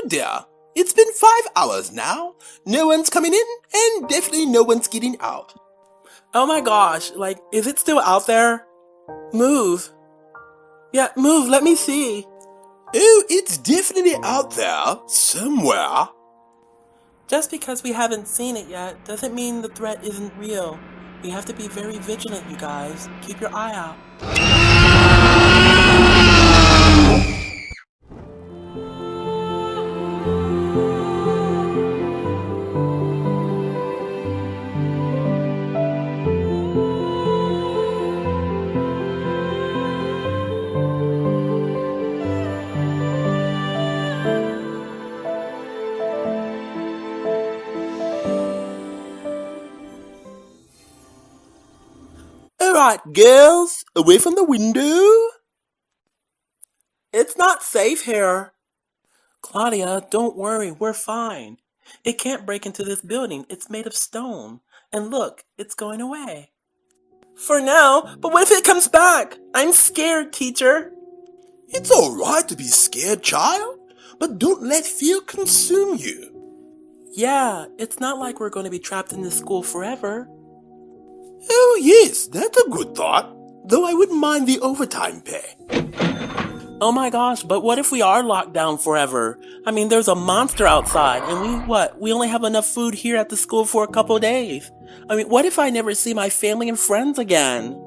Oh dear, it's been 5 hours now. No one's coming in, and definitely no one's getting out. Oh my gosh, is it still out there? Move. Yeah, move, let me see. Oh, it's definitely out there, somewhere. Just because we haven't seen it yet doesn't mean the threat isn't real. We have to be very vigilant, you guys. Keep your eye out. Alright, girls, away from the window. It's not safe here. Claudia, don't worry, we're fine. It can't break into this building. It's made of stone. And look, it's going away. For now, but what if it comes back? I'm scared, teacher. It's alright to be scared, child, but don't let fear consume you. Yeah, it's not like we're going to be trapped in this school forever. Oh yes, that's a good thought, though I wouldn't mind the overtime pay. Oh my gosh, but what if we are locked down forever? I mean, there's a monster outside, and we only have enough food here at the school for a couple of days. I mean, what if I never see my family and friends again?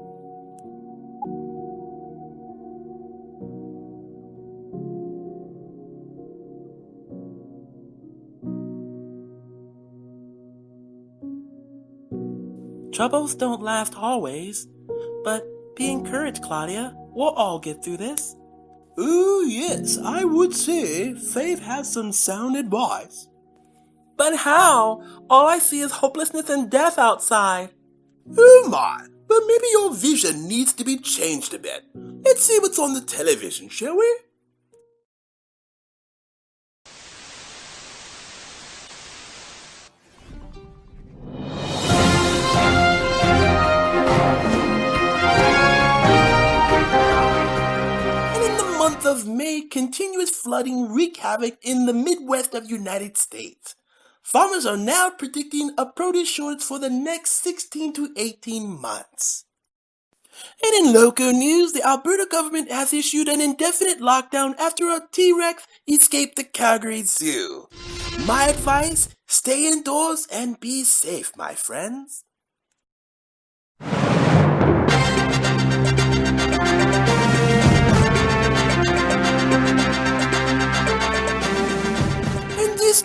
Troubles don't last always, but be encouraged, Claudia. We'll all get through this. Oh yes, I would say Faith has some sound advice. But how? All I see is hopelessness and death outside. Oh my, but maybe your vision needs to be changed a bit. Let's see what's on the television, shall we? Of May, continuous flooding wreak havoc in the Midwest of United States. Farmers are now predicting a produce shortage for the next 16 to 18 months. And in local news, the Alberta government has issued an indefinite lockdown after a T-Rex escaped the Calgary Zoo. My advice, stay indoors and be safe, my friends.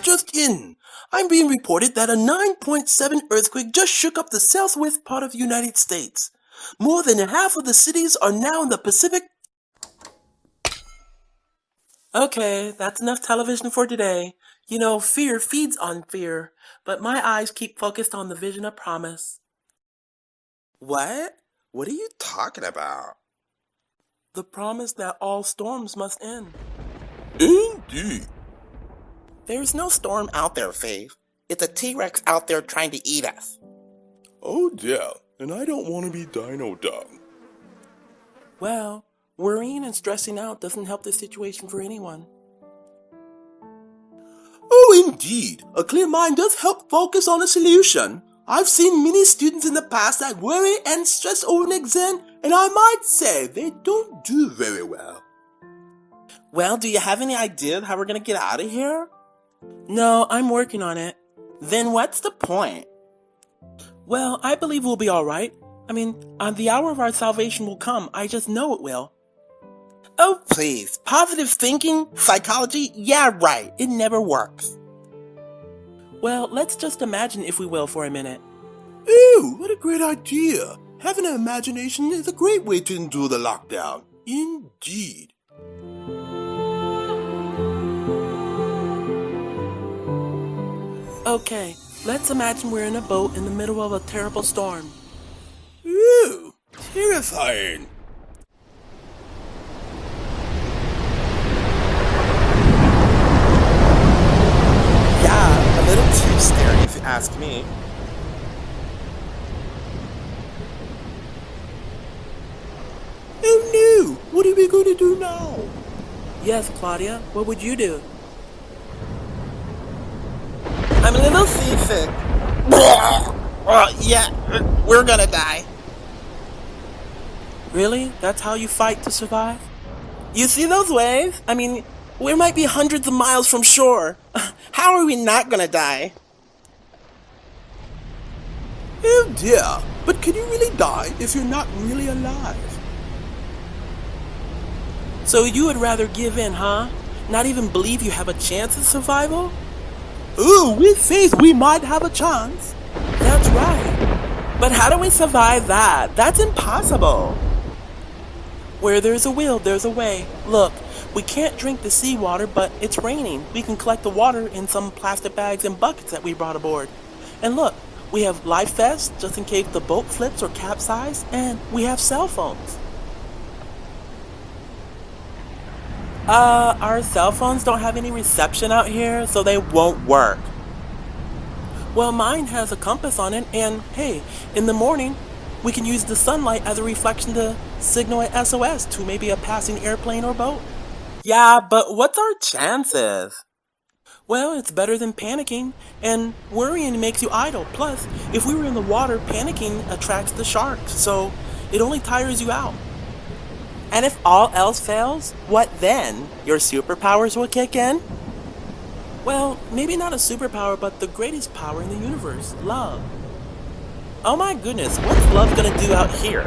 Just in. I'm being reported that a 9.7 earthquake just shook up the southwest part of the United States. More than half of the cities are now in the Pacific. Okay, that's enough television for today. You know, fear feeds on fear, but my eyes keep focused on the vision of promise. What? What are you talking about? The promise that all storms must end. Indeed. There's no storm out there, Faith. It's a T-Rex out there trying to eat us. Oh dear, and I don't want to be Dino Dog. Well, worrying and stressing out doesn't help the situation for anyone. Oh indeed, a clear mind does help focus on a solution. I've seen many students in the past that worry and stress over an exam, and I might say they don't do very well. Well, do you have any idea how we're going to get out of here? No, I'm working on it. Then what's the point? Well, I believe we'll be alright. I mean, the hour of our salvation will come. I just know it will. Oh, please. Positive thinking? Psychology? Yeah, right. It never works. Well, let's just imagine, if we will, for a minute. Ooh, what a great idea. Having an imagination is a great way to endure the lockdown. Indeed. Okay, let's imagine we're in a boat in the middle of a terrible storm. Ooh, terrifying. Yeah, a little too scary if you ask me. Oh no, what are we going to do now? Yes, Claudia, what would you do? I'm a little seasick. Yeah, we're gonna die. Really? That's how you fight to survive? You see those waves? I mean, we might be hundreds of miles from shore. How are we not gonna die? Oh dear, but can you really die if you're not really alive? So you would rather give in, huh? Not even believe you have a chance at survival? Ooh, with faith we might have a chance. That's right. But how do we survive that? That's impossible. Where there's a will, there's a way. Look, we can't drink the seawater, but it's raining. We can collect the water in some plastic bags and buckets that we brought aboard. And look, we have life vests just in case the boat flips or capsizes, and we have cell phones. Our cell phones don't have any reception out here, so they won't work. Well, mine has a compass on it, and hey, in the morning, we can use the sunlight as a reflection to signal an SOS to maybe a passing airplane or boat. Yeah, but what's our chances? Well, it's better than panicking, and worrying makes you idle. Plus, if we were in the water, panicking attracts the sharks, so it only tires you out. And if all else fails, what then? Your superpowers will kick in? Well, maybe not a superpower, but the greatest power in the universe, love. Oh my goodness, what's love gonna do out here?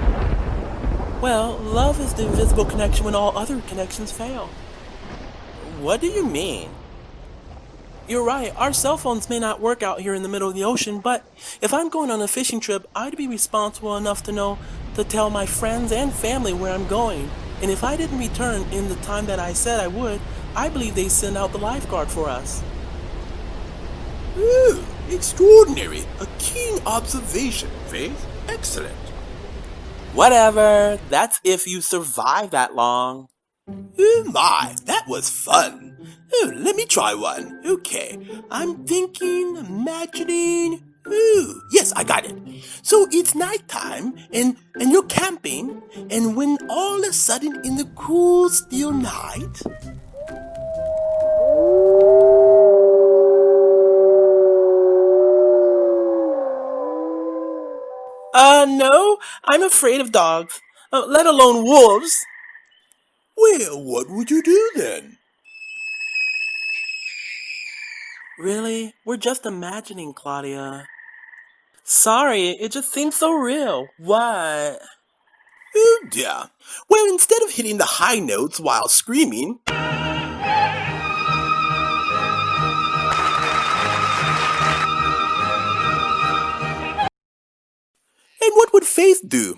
Well, love is the invisible connection when all other connections fail. What do you mean? You're right, our cell phones may not work out here in the middle of the ocean, but if I'm going on a fishing trip, I'd be responsible enough to know to tell my friends and family where I'm going. And if I didn't return in the time that I said I would, I believe they send out the lifeguard for us. Ooh, extraordinary. A keen observation, Faith. Excellent. Whatever, that's if you survive that long. Oh my, that was fun. Oh, let me try one. Okay, I'm thinking, imagining. Ooh, yes, I got it. So it's nighttime, and you're camping, and when all of a sudden in the cool, still night... No, I'm afraid of dogs, let alone wolves. Well, what would you do then? Really? We're just imagining, Claudia. Sorry, it just seems so real. What? Oh dear. Well, instead of hitting the high notes while screaming... And what would Faith do,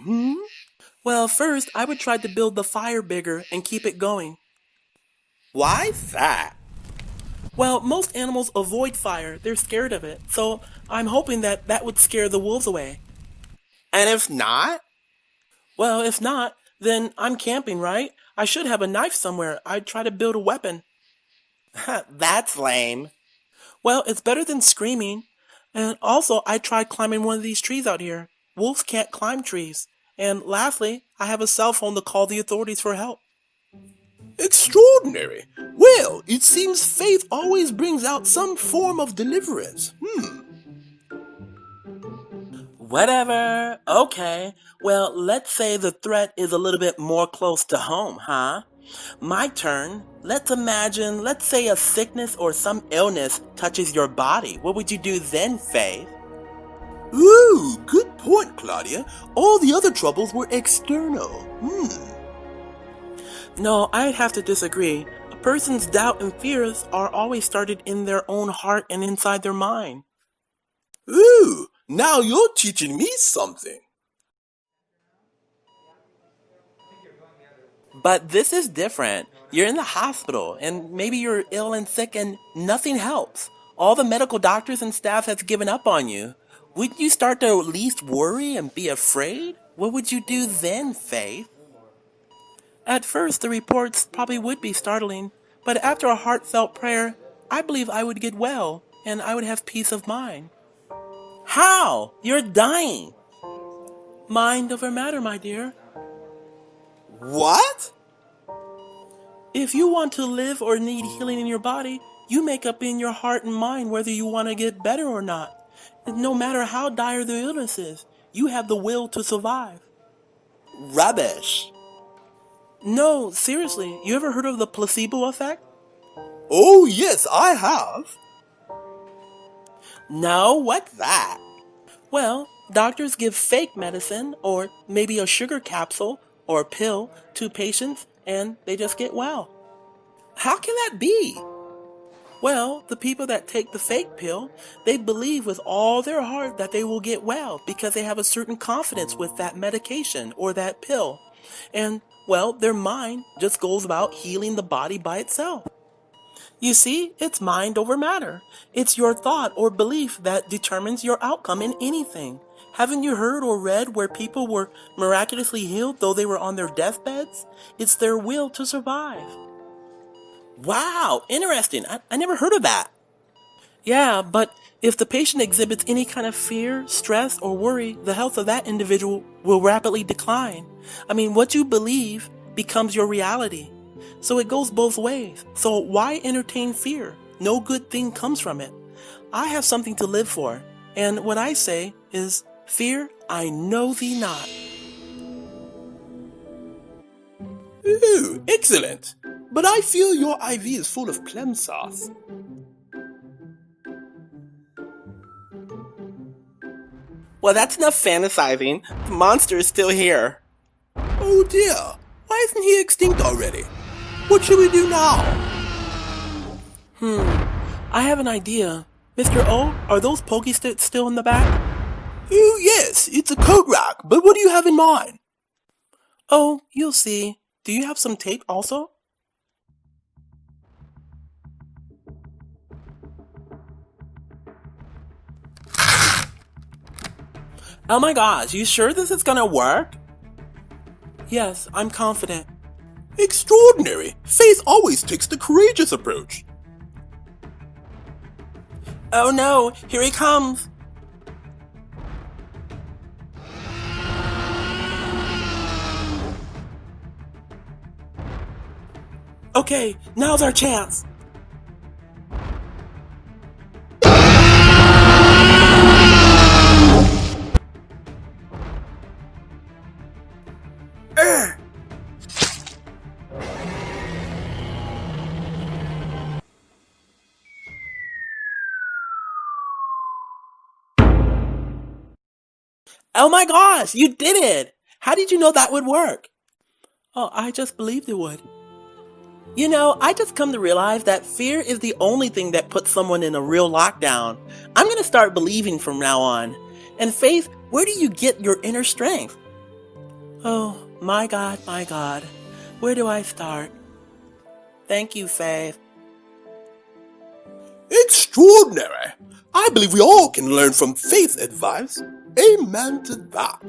Well, first, I would try to build the fire bigger and keep it going. Why that? Well, most animals avoid fire. They're scared of it. So I'm hoping that that would scare the wolves away. And if not? Well, if not, then I'm camping, right? I should have a knife somewhere. I'd try to build a weapon. That's lame. Well, it's better than screaming. And also, I tried climbing one of these trees out here. Wolves can't climb trees. And lastly, I have a cell phone to call the authorities for help. Extraordinary. Well, it seems Faith always brings out some form of deliverance. Whatever. Okay. Well, let's say the threat is a little bit more close to home, huh? My turn. Let's say a sickness or some illness touches your body. What would you do then, Faith? Ooh, good point, Claudia. All the other troubles were external. No, I'd have to disagree. A person's doubt and fears are always started in their own heart and inside their mind. Ooh, now you're teaching me something. But this is different. You're in the hospital, and maybe you're ill and sick, and nothing helps. All the medical doctors and staff have given up on you. Wouldn't you start to at least worry and be afraid? What would you do then, Faith? At first, the reports probably would be startling, but after a heartfelt prayer, I believe I would get well, and I would have peace of mind. How? You're dying. Mind over matter, my dear. What? If you want to live or need healing in your body, You make up in your heart and mind whether you want to get better or not. And no matter how dire the illness is, you have the will to survive. Rubbish. No, seriously, you ever heard of the placebo effect? Oh, yes, I have. No, what's that? Well, doctors give fake medicine, or maybe a sugar capsule or a pill, to patients and they just get well. How can that be? Well, the people that take the fake pill, they believe with all their heart that they will get well because they have a certain confidence with that medication or that pill. And, well, their mind just goes about healing the body by itself. You see, it's mind over matter. It's your thought or belief that determines your outcome in anything. Haven't you heard or read where people were miraculously healed though they were on their deathbeds? It's their will to survive. Wow, interesting. I never heard of that. Yeah, but if the patient exhibits any kind of fear, stress, or worry, the health of that individual will rapidly decline. I mean, what you believe becomes your reality. So it goes both ways. So why entertain fear? No good thing comes from it. I have something to live for. And what I say is, fear, I know thee not. Ooh, excellent. But I feel your IV is full of clam sauce. Well, that's enough fantasizing. The monster is still here. Oh dear, why isn't he extinct already? What should we do now? I have an idea. Mr. O, are those pokey sticks still in the back? Oh yes, it's a coat rack, but what do you have in mind? Oh, you'll see. Do you have some tape also? Oh my gosh, you sure this is gonna work? Yes, I'm confident. Extraordinary! Faith always takes the courageous approach. Oh no, here he comes! Okay, now's our chance. Oh my gosh, you did it! How did you know that would work? Oh, I just believed it would. You know, I just come to realize that fear is the only thing that puts someone in a real lockdown. I'm gonna start believing from now on. And Faith, where do you get your inner strength? Oh, my God, where do I start? Thank you, Faith. Extraordinary! I believe we all can learn from Faith's advice. Amen to that.